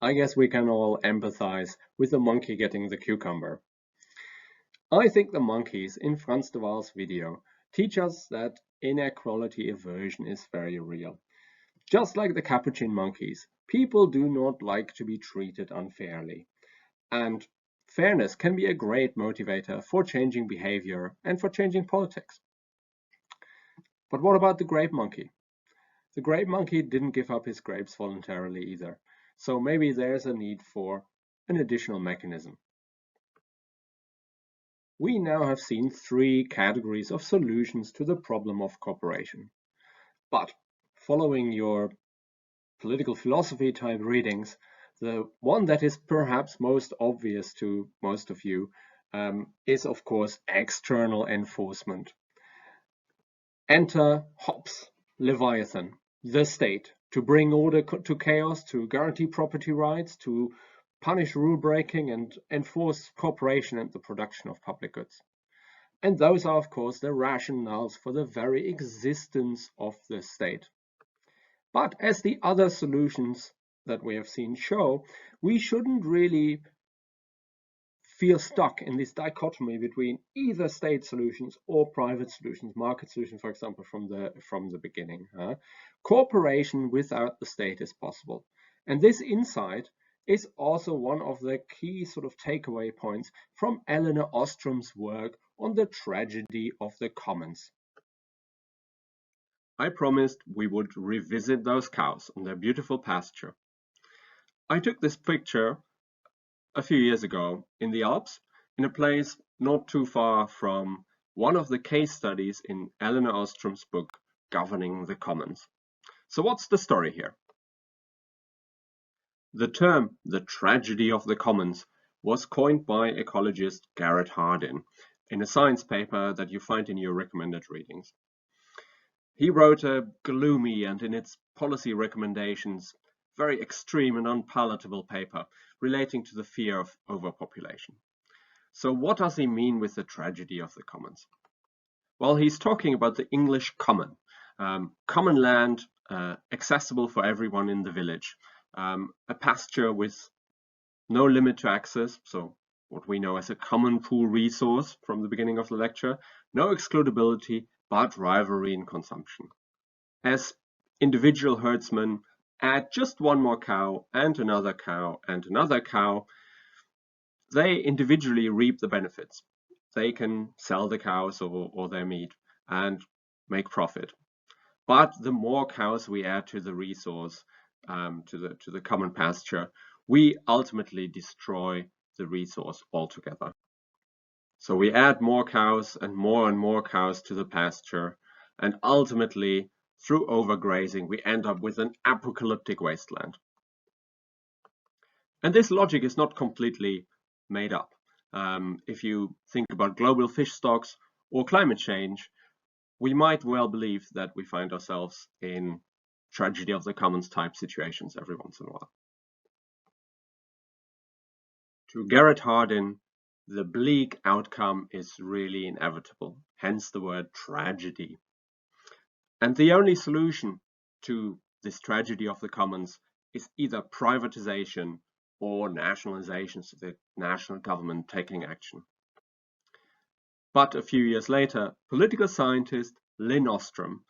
I guess we can all empathize with the monkey getting the cucumber. I think the monkeys in Frans de Waal's video teach us that inequality aversion is very real. Just like the capuchin monkeys, people do not like to be treated unfairly. And fairness can be a great motivator for changing behavior and for changing politics. But what about the grape monkey? The grape monkey didn't give up his grapes voluntarily either, so maybe there's a need for an additional mechanism. We now have seen three categories of solutions to the problem of cooperation. But following your political philosophy type readings, the one that is perhaps most obvious to most of you is, of course, external enforcement. Enter Hobbes, Leviathan, the state, to bring order to chaos, to guarantee property rights, to punish rule breaking and enforce cooperation and the production of public goods. And those are, of course, the rationales for the very existence of the state. But as the other solutions that we have seen show, we shouldn't really feel stuck in this dichotomy between either state solutions or private solutions, market solutions, for example, from the beginning. Cooperation without the state is possible. And this insight is also one of the key sort of takeaway points from Lynn Ostrom's work on the tragedy of the commons. I promised we would revisit those cows on their beautiful pasture. I took this picture a few years ago in the Alps, in a place not too far from one of the case studies in Lynn Ostrom's book, Governing the Commons. So what's the story here? The term, the tragedy of the commons, was coined by ecologist Garrett Hardin in a science paper that you find in your recommended readings. He wrote a gloomy and, in its policy recommendations, very extreme and unpalatable paper relating to the fear of overpopulation. So what does he mean with the tragedy of the commons? Well, he's talking about the English common, common land accessible for everyone in the village, a pasture with no limit to access, so what we know as a common pool resource from the beginning of the lecture, no excludability, but rivalry in consumption. As individual herdsmen add just one more cow and another cow and another cow, they individually reap the benefits. They can sell the cows or their meat and make profit. But the more cows we add to the resource, to the common pasture, we ultimately destroy the resource altogether. So we add more cows and more cows to the pasture, and ultimately, through overgrazing, we end up with an apocalyptic wasteland. And this logic is not completely made up. If you think about global fish stocks or climate change, we might well believe that we find ourselves in tragedy of the commons type situations every once in a while. To Garrett Hardin, the bleak outcome is really inevitable, hence the word tragedy. And the only solution to this tragedy of the commons is either privatization or nationalization, so the national government taking action. But a few years later, political scientist Lynn Ostrom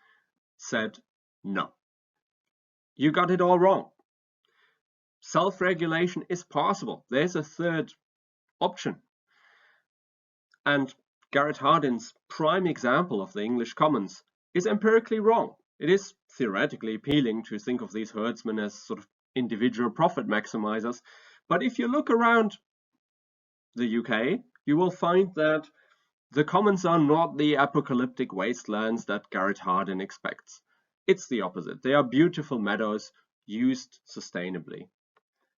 said, no, you got it all wrong. Self-regulation is possible. There's a third option. And Garrett Hardin's prime example of the English commons is empirically wrong. It is theoretically appealing to think of these herdsmen as sort of individual profit maximizers. But if you look around the UK, you will find that the commons are not the apocalyptic wastelands that Garrett Hardin expects. It's the opposite. They are beautiful meadows used sustainably.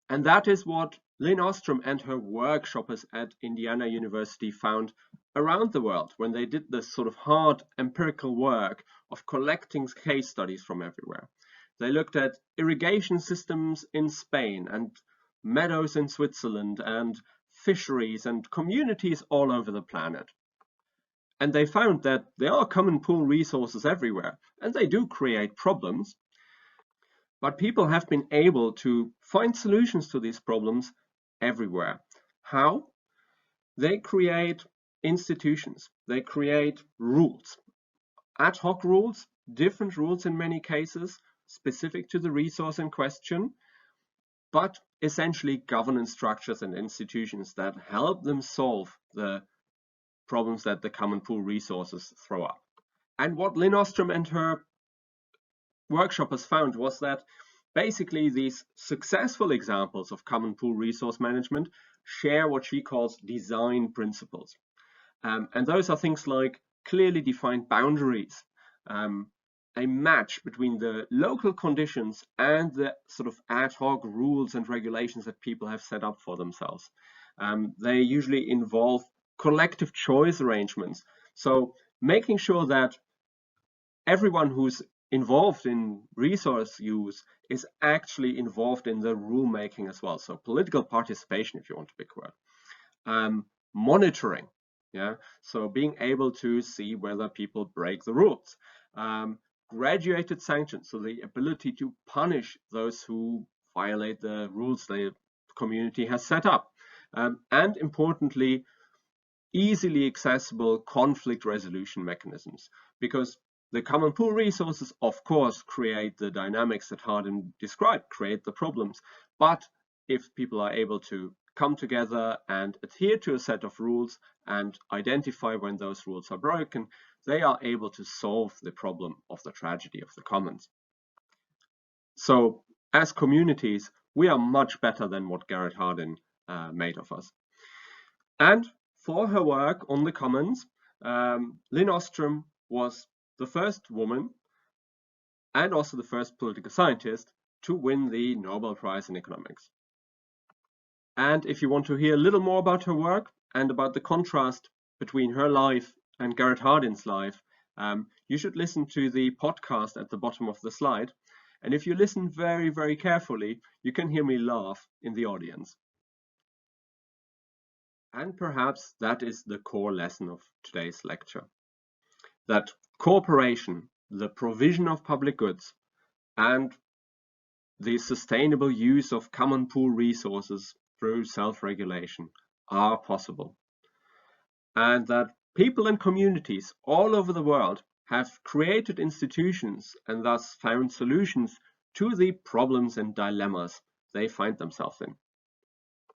And that is what Lynn Ostrom and her workshoppers at Indiana University found around the world when they did this sort of hard empirical work of collecting case studies from everywhere. They looked at irrigation systems in Spain and meadows in Switzerland and fisheries and communities all over the planet. And they found that there are common pool resources everywhere, and they do create problems. But people have been able to find solutions to these problems everywhere. How? They create institutions, they create rules, ad hoc rules, different rules in many cases, specific to the resource in question, but essentially governance structures and institutions that help them solve the problems that the common pool resources throw up. And what Lynn Ostrom and her workshoppers found was that basically these successful examples of common pool resource management share what she calls design principles. And those are things like clearly defined boundaries, a match between the local conditions and the sort of ad hoc rules and regulations that people have set up for themselves. They usually involve collective choice arrangements. So making sure that everyone who's involved in resource use is actually involved in the rulemaking as well. So political participation, if you want a big word. Monitoring, yeah. So being able to see whether people break the rules. Graduated sanctions, so the ability to punish those who violate the rules the community has set up. And importantly, easily accessible conflict resolution mechanisms, because the common pool resources, of course, create the dynamics that Hardin described, create the problems. But if people are able to come together and adhere to a set of rules and identify when those rules are broken, they are able to solve the problem of the tragedy of the commons. So as communities, we are much better than what Garrett Hardin made of us. And for her work on the commons, Lynn Ostrom was the first woman and also the first political scientist to win the Nobel Prize in Economics. And if you want to hear a little more about her work and about the contrast between her life and Garrett Hardin's life, you should listen to the podcast at the bottom of the slide. And if you listen very, very carefully, you can hear me laugh in the audience. And perhaps that is the core lesson of today's lecture. That cooperation, the provision of public goods, and the sustainable use of common pool resources through self-regulation are possible. And that people and communities all over the world have created institutions and thus found solutions to the problems and dilemmas they find themselves in.